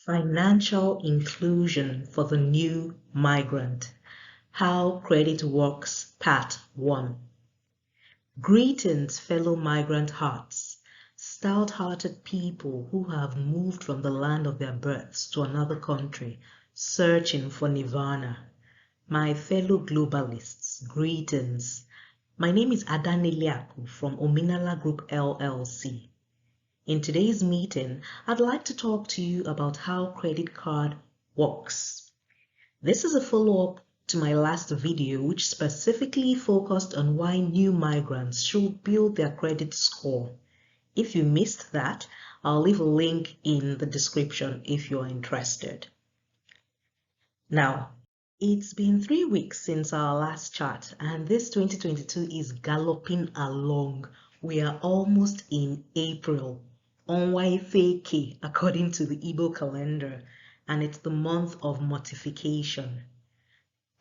Financial inclusion for the new migrant. How credit works, part 1. Greetings, fellow migrant hearts, stout-hearted people who have moved from the land of their births to another country, searching for nirvana. My fellow globalists, greetings. My name is Adaneliaku from Omenala Group LLC. In today's meeting, I'd like to talk to you about how credit card works. This is a follow-up to my last video, which specifically focused on why new migrants should build their credit score. If you missed that, I'll leave a link in the description if you're interested. Now, it's been 3 weeks since our last chat, and this 2022 is galloping along. We are almost in April. Onwaifeke, according to the Igbo calendar, and it's the month of mortification.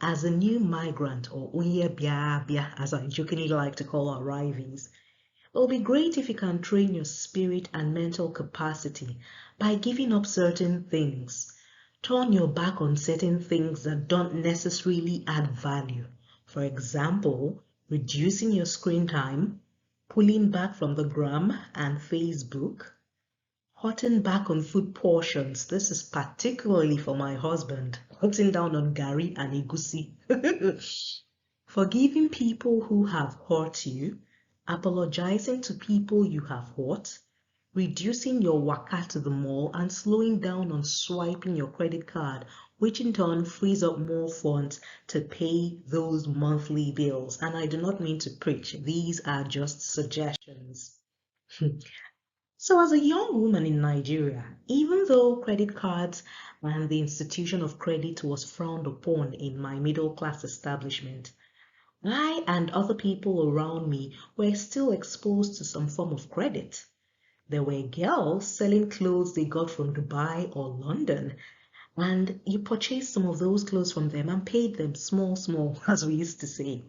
As a new migrant, or Unye Bia Bia, as I jokingly like to call our arrivees, it will be great if you can train your spirit and mental capacity by giving up certain things. Turn your back on certain things that don't necessarily add value. For example, reducing your screen time, pulling back from the gram and Facebook, cutting back on food portions. This is particularly for my husband, cutting down on gari and egusi. Forgiving people who have hurt you, apologizing to people you have hurt, reducing your waka to the mall, and slowing down on swiping your credit card, which in turn frees up more funds to pay those monthly bills. And I do not mean to preach, these are just suggestions. So as a young woman in Nigeria, even though credit cards and the institution of credit was frowned upon in my middle-class establishment, I and other people around me were still exposed to some form of credit. There were girls selling clothes they got from Dubai or London, and you purchased some of those clothes from them and paid them small, as we used to say.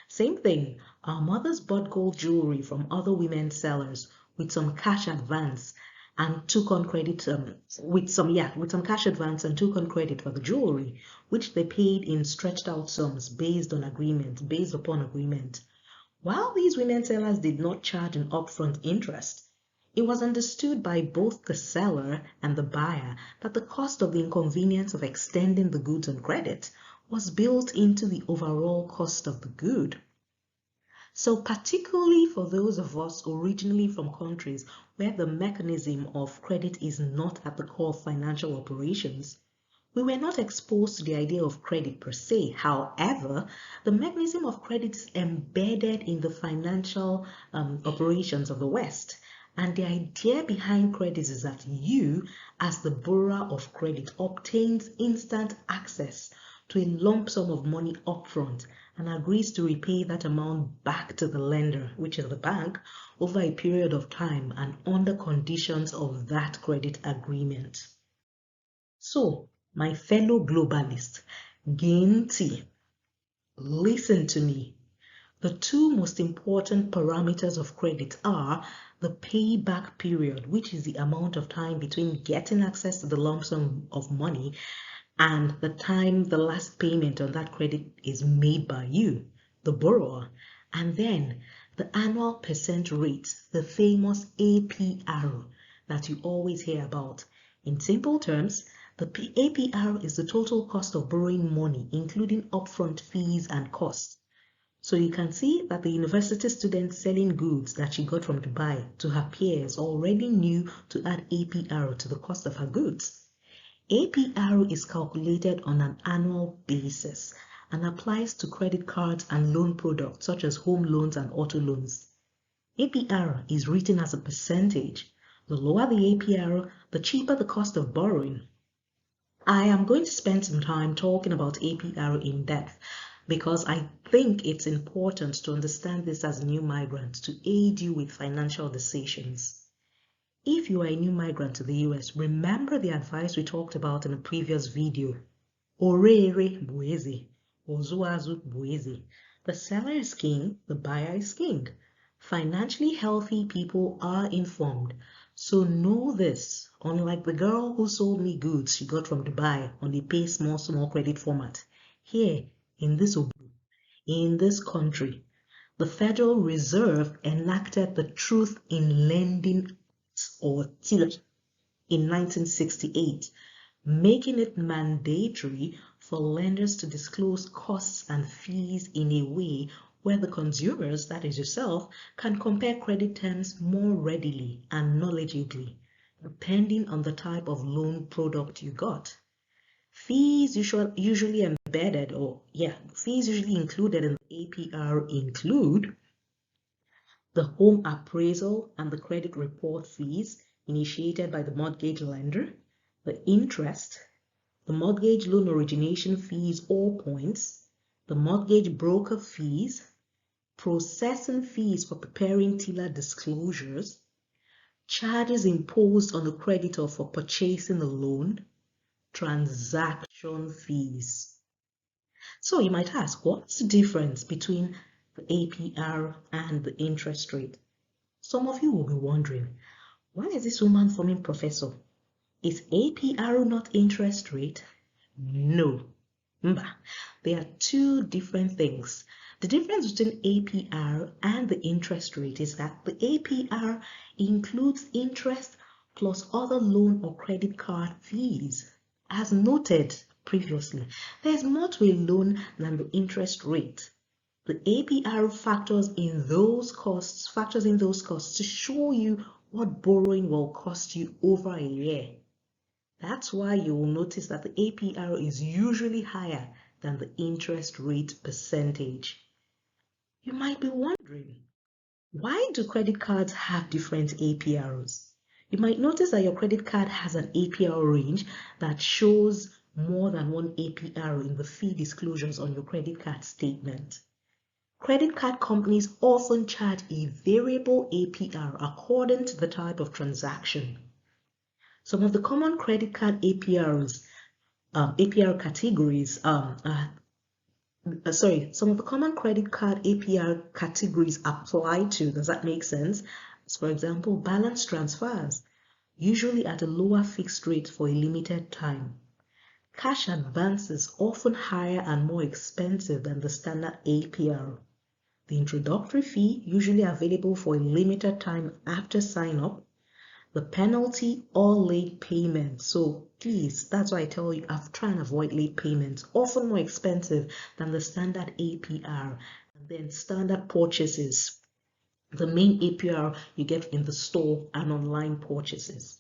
Same thing, our mothers bought gold jewelry from other women sellers with some cash advance and took on credit with some cash advance and took on credit for the jewelry, which they paid in stretched out sums based upon agreement. While these women sellers did not charge an upfront interest, it was understood by both the seller and the buyer that the cost of the inconvenience of extending the goods on credit was built into the overall cost of the good. So particularly for those of us originally from countries where the mechanism of credit is not at the core of financial operations, we were not exposed to the idea of credit per se. However, the mechanism of credit is embedded in the financial operations of the West. And the idea behind credit is that you, as the borrower of credit, obtains instant access to a lump sum of money upfront and agrees to repay that amount back to the lender, which is the bank, over a period of time and under conditions of that credit agreement. So, my fellow globalists, Ginti, listen to me. The two most important parameters of credit are the payback period, which is the amount of time between getting access to the lump sum of money and the time the last payment on that credit is made by you, the borrower, and then the annual percent rate, the famous APR that you always hear about. In simple terms, the APR is the total cost of borrowing money, including upfront fees and costs. So you can see that the university student selling goods that she got from Dubai to her peers already knew to add APR to the cost of her goods. APR is calculated on an annual basis and applies to credit cards and loan products such as home loans and auto loans. APR is written as a percentage. The lower the APR, the cheaper the cost of borrowing. I am going to spend some time talking about APR in depth because I think it's important to understand this as a new migrant to aid you with financial decisions. If you are a new migrant to the US, remember the advice we talked about in a previous video. Orere bueze, ozuazu bueze. The seller is king, the buyer is king. Financially healthy people are informed, So know this, unlike the girl who sold me goods she got from Dubai on a pay small credit format, here in this country, the Federal Reserve enacted the Truth in Lending or TILA in 1968, making it mandatory for lenders to disclose costs and fees in a way where the consumers, that is yourself, can compare credit terms more readily and knowledgeably, depending on the type of loan product you got. Fees usually included in the APR include the home appraisal and the credit report fees initiated by the mortgage lender, the interest, the mortgage loan origination fees or points, the mortgage broker fees, processing fees for preparing TILA disclosures, charges imposed on the creditor for purchasing the loan, transaction fees. So you might ask, what's the difference between the APR and the interest rate? Some of you will be wondering, why is this woman forming professor? Is APR not interest rate? No. They are two different things. The difference between APR and the interest rate is that the APR includes interest plus other loan or credit card fees. As noted previously, there's more to a loan than the interest rate. The APR factors in those costs to show you what borrowing will cost you over a year. That's why you will notice that the APR is usually higher than the interest rate percentage. You might be wondering, why do credit cards have different APRs? You might notice that your credit card has an APR range that shows more than one APR in the fee disclosures on your credit card statement. Credit card companies often charge a variable APR according to the type of transaction. Some of the common credit card APR categories some of the common credit card APR categories apply to, does that make sense? For example, balance transfers, usually at a lower fixed rate for a limited time. Cash advances, often higher and more expensive than the standard APR. The introductory fee, usually available for a limited time after sign up. The penalty or late payment. So please, that's why I tell you, try and avoid late payments, often more expensive than the standard APR. And then standard purchases, the main APR you get in the store and online purchases.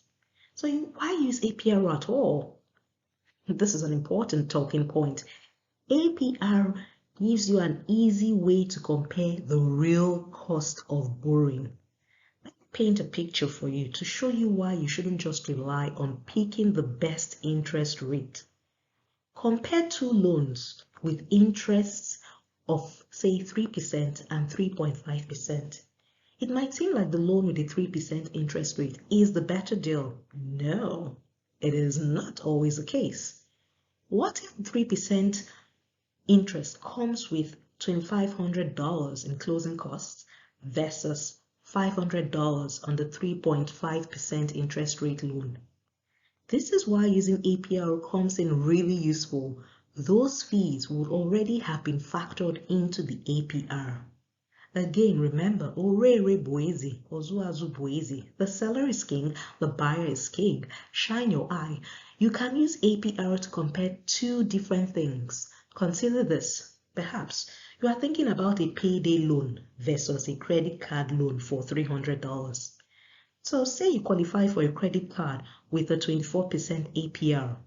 So why use APR at all? This is an important talking point. APR gives you an easy way to compare the real cost of borrowing. Paint a picture for you to show you why you shouldn't just rely on picking the best interest rate. Compare two loans with interests of say 3% and 3.5%. It might seem like the loan with a 3% interest rate is the better deal. No, it is not always the case. What if 3% interest comes with $2,500 in closing costs versus $500 on the 3.5% interest rate loan? This is why using APR comes in really useful. Those fees would already have been factored into the APR. Again, remember, orere boezi, ozuazu boezi. The seller is king, the buyer is king. Shine your eye. You can use APR to compare two different things. Consider this. Perhaps you are thinking about a payday loan versus a credit card loan for $300. So say you qualify for a credit card with a 24% APR.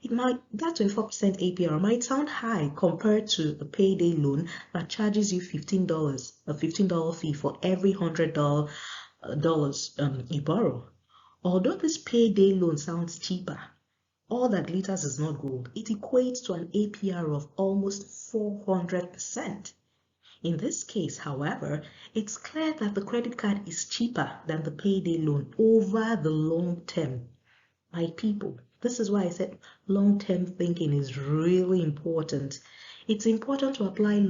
That 24% APR might sound high compared to a payday loan that charges you $15, a $15 fee for every $100 you borrow. Although this payday loan sounds cheaper, all that glitters is not gold. It equates to an APR of almost 400%. In this case, however, it's clear that the credit card is cheaper than the payday loan over the long term. My people, this is why I said long-term thinking is really important. It's important to apply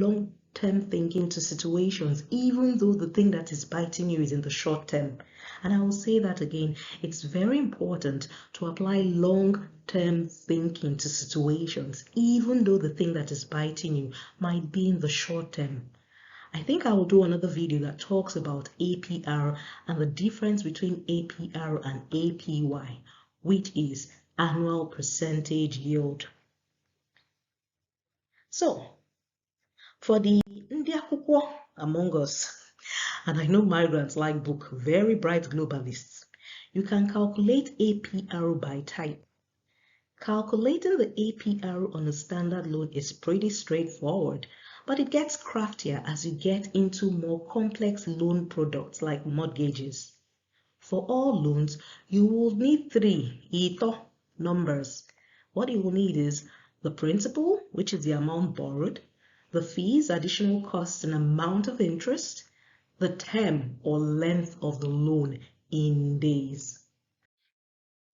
long-term thinking to situations, even though the thing that is biting you is in the short term. And I will say that again, it's very important to apply long-term thinking to situations, even though the thing that is biting you might be in the short term. I think I will do another video that talks about APR and the difference between APR and APY, which is annual percentage yield. So, for the Ndiakwukwo among us, and I know migrants like book, very bright globalists, you can calculate APR by type. Calculating the APR on a standard loan is pretty straightforward, but it gets craftier as you get into more complex loan products like mortgages. For all loans, you will need three numbers. What you will need is the principal, which is the amount borrowed, the fees, additional costs, and amount of interest, the term or length of the loan in days.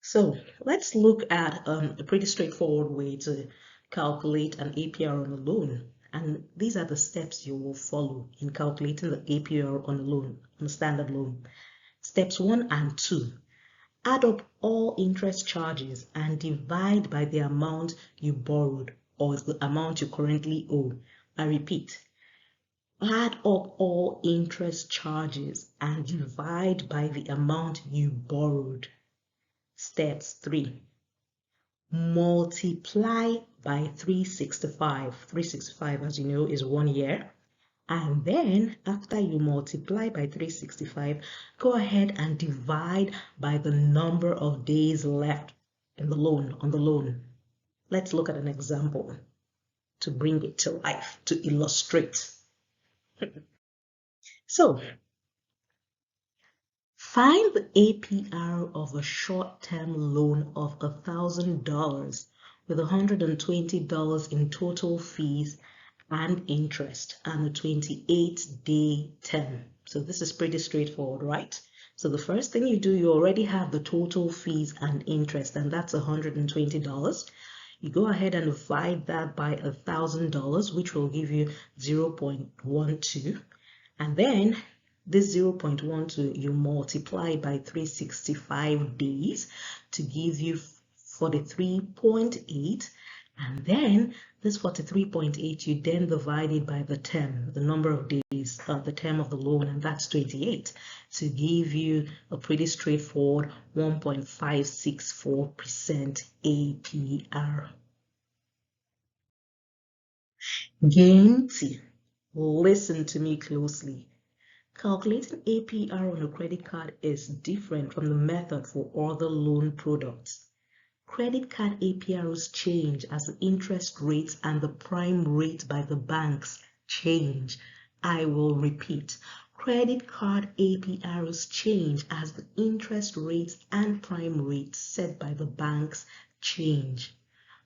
So let's look at a pretty straightforward way to calculate an APR on a loan. And these are the steps you will follow in calculating the APR on a loan, on a standard loan. Steps 1 and 2. Add up all interest charges and divide by the amount you borrowed or the amount you currently owe. I repeat, add up all interest charges and divide by the amount you borrowed. Steps 3. Multiply by 365. 365, as you know, is 1 year. And then after you multiply by 365, go ahead and divide by the number of days left in the loan, on the loan. Let's look at an example to bring it to life, to illustrate. So, find the APR of a short-term loan of $1,000 with $120 in total fees and interest and a 28-day term. So this is pretty straightforward, right? So the first thing you do, you already have the total fees and interest, and that's $120. You go ahead and divide that by $1,000, which will give you 0.12. And then this 0.12 you multiply by 365 days to give you 43.8. And then this 43.8, you then divide it by the term, the number of days, the term of the loan, and that's 28, to give you a pretty straightforward 1.564% APR. Gainty, listen to me closely. Calculating APR on a credit card is different from the method for other loan products. Credit card APRs change as the interest rates and the prime rate by the banks change. I will repeat. Credit card APRs change as the interest rates and prime rates set by the banks change.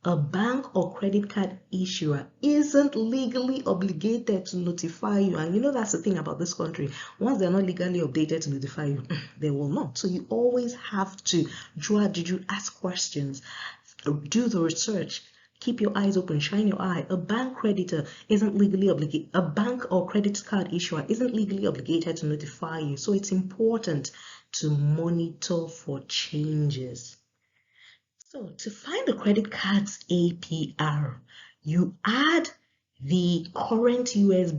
A bank or credit card issuer isn't legally obligated to notify you. And you know that's the thing about this country. Once they're not legally obligated to notify you, they will not. So you always have to ask questions, do the research, keep your eyes open, shine your eye. A bank creditor isn't legally obligated. A bank or credit card issuer isn't legally obligated to notify you. So it's important to monitor for changes. So to find the credit card's APR, you add the current US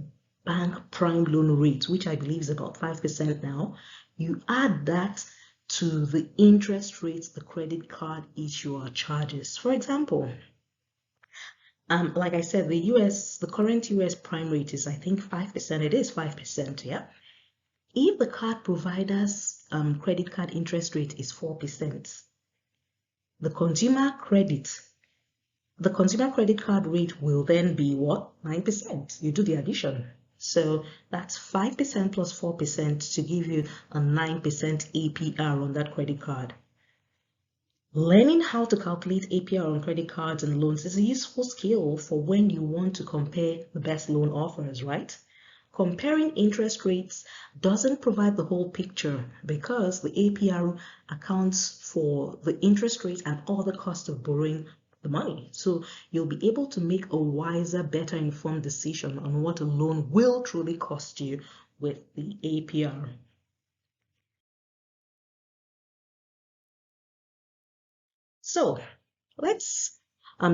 bank prime loan rate, which I believe is about 5% now. You add that to the interest rates the credit card issuer charges. For example, like I said, the current US prime rate is, I think, 5%. It is 5%, yeah. If the card provider's credit card interest rate is 4%, the consumer credit card rate will then be what? 9%. You do the addition. So that's 5% plus 4% to give you a 9% APR on that credit card. Learning how to calculate APR on credit cards and loans is a useful skill for when you want to compare the best loan offers, right? Comparing interest rates doesn't provide the whole picture because the APR accounts for the interest rate and all the cost of borrowing the money. So you'll be able to make a wiser, better informed decision on what a loan will truly cost you with the APR. So let's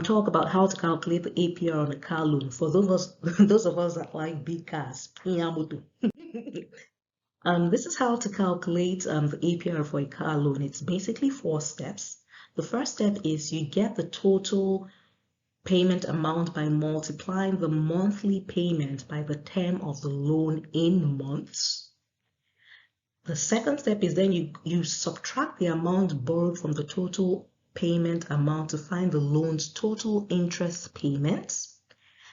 talk about how to calculate the APR on a car loan for those of us that like big cars. This is how to calculate the APR for a car loan. It's basically 4 steps. The first step is you get the total payment amount by multiplying the monthly payment by the term of the loan in months. The second step is then you subtract the amount borrowed from the total payment amount to find the loan's total interest payments.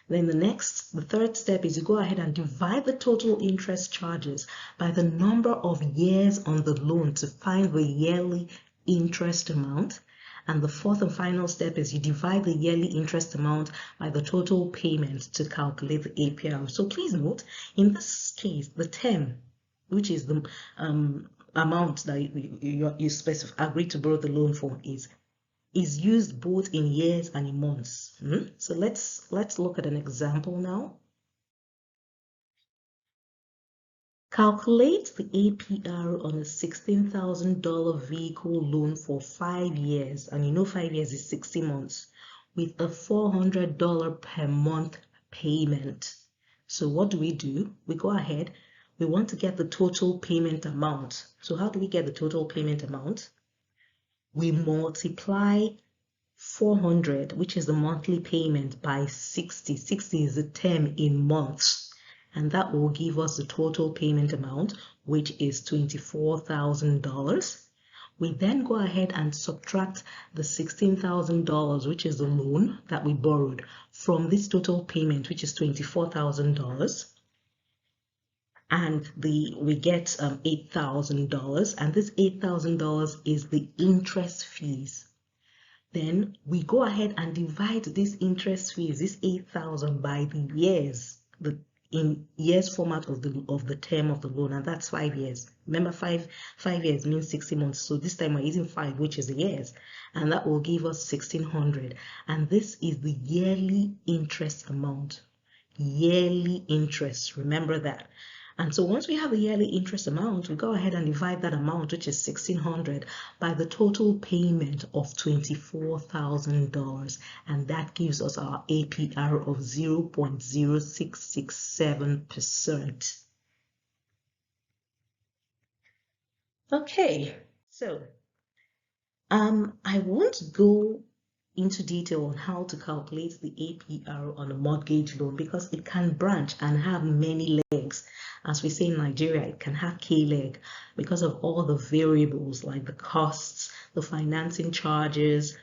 Then the third step is you go ahead and divide the total interest charges by the number of years on the loan to find the yearly interest amount. And the fourth and final step is you divide the yearly interest amount by the total payment to calculate the APR. So please note, in this case, the term, which is the amount that you agree to borrow the loan for, is used both in years and in months. So let's look at an example now. Calculate the APR on a $16,000 vehicle loan for 5 years, and you know 5 years is 60 months, with a $400 per month payment. So what do? We go ahead, we want to get the total payment amount. So how do we get the total payment amount? We multiply 400, which is the monthly payment, by 60. 60 is the term in months. And that will give us the total payment amount, which is $24,000. We then go ahead and subtract the $16,000, which is the loan that we borrowed, from this total payment, which is $24,000. And we get $8,000, and this $8,000 is the interest fees. Then we go ahead and divide this interest fees, this 8,000, by the years, in years format of the term of the loan, and that's 5 years. Remember, 5 years means 60 months. So this time we're using 5, which is the years, and that will give us $1,600. And this is the yearly interest amount. Yearly interest, remember that. And so once we have the yearly interest amount, we go ahead and divide that amount, which is $1,600, by the total payment of $24,000. And that gives us our APR of 0.0667%. Okay, so I won't go into detail on how to calculate the APR on a mortgage loan because it can branch and have many legs. As we say in Nigeria, it can have K-leg because of all the variables like the costs, the financing charges,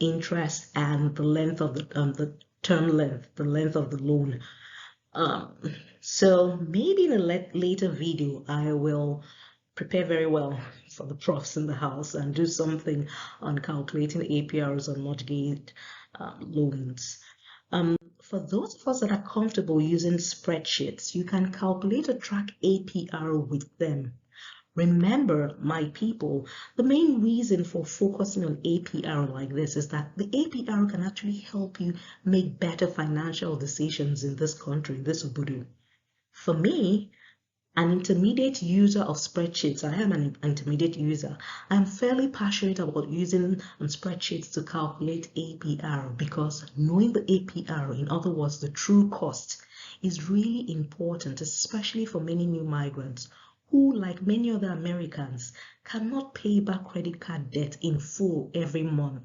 interest, and the length of the term length, the length of the loan. So maybe in a later video, I will prepare very well for the profs in the house and do something on calculating APRs on mortgage loans. For those of us that are comfortable using spreadsheets, you can calculate or track APR with them. Remember, my people, the main reason for focusing on APR like this is that the APR can actually help you make better financial decisions in this country, this Obodo. For me, an intermediate user of spreadsheets, I am an intermediate user. I'm fairly passionate about using spreadsheets to calculate APR because knowing the APR, in other words, the true cost, is really important, especially for many new migrants who, like many other Americans, cannot pay back credit card debt in full every month.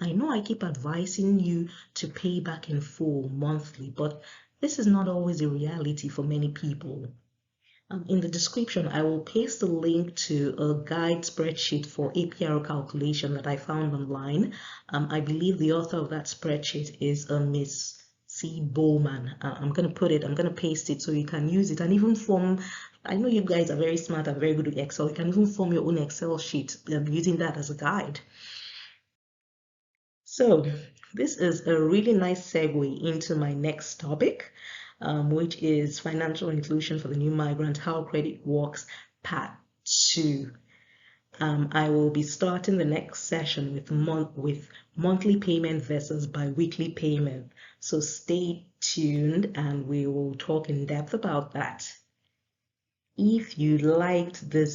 I know I keep advising you to pay back in full monthly, but this is not always a reality for many people. In the description, I will paste a link to a guide spreadsheet for APR calculation that I found online. I believe the author of that spreadsheet is Miss C. Bowman. I'm going to paste it so you can use it and even form, I know you guys are very smart and very good with Excel. You can even form your own Excel sheet using that as a guide. So this is a really nice segue into my next topic, which is financial inclusion for the new migrant, how credit works, part 2. I will be starting the next session with monthly payment versus bi-weekly payment. So stay tuned and we will talk in depth about that. If you liked this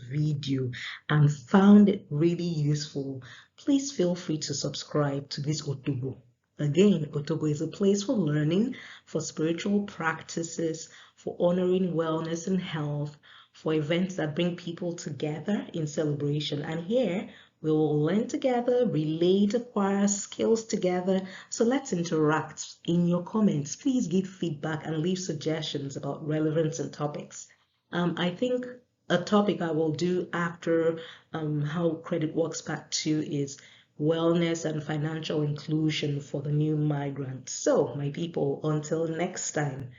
video and found it really useful, please feel free to subscribe to this Otobo. Again, Otobo is a place for learning, for spiritual practices, for honoring wellness and health, for events that bring people together in celebration. And here, we will learn together, relate, acquire skills together. So let's interact. In your comments, please give feedback and leave suggestions about relevance and topics. I think a topic I will do after how credit works part 2 is wellness and financial inclusion for the new migrant. So, my people, until next time,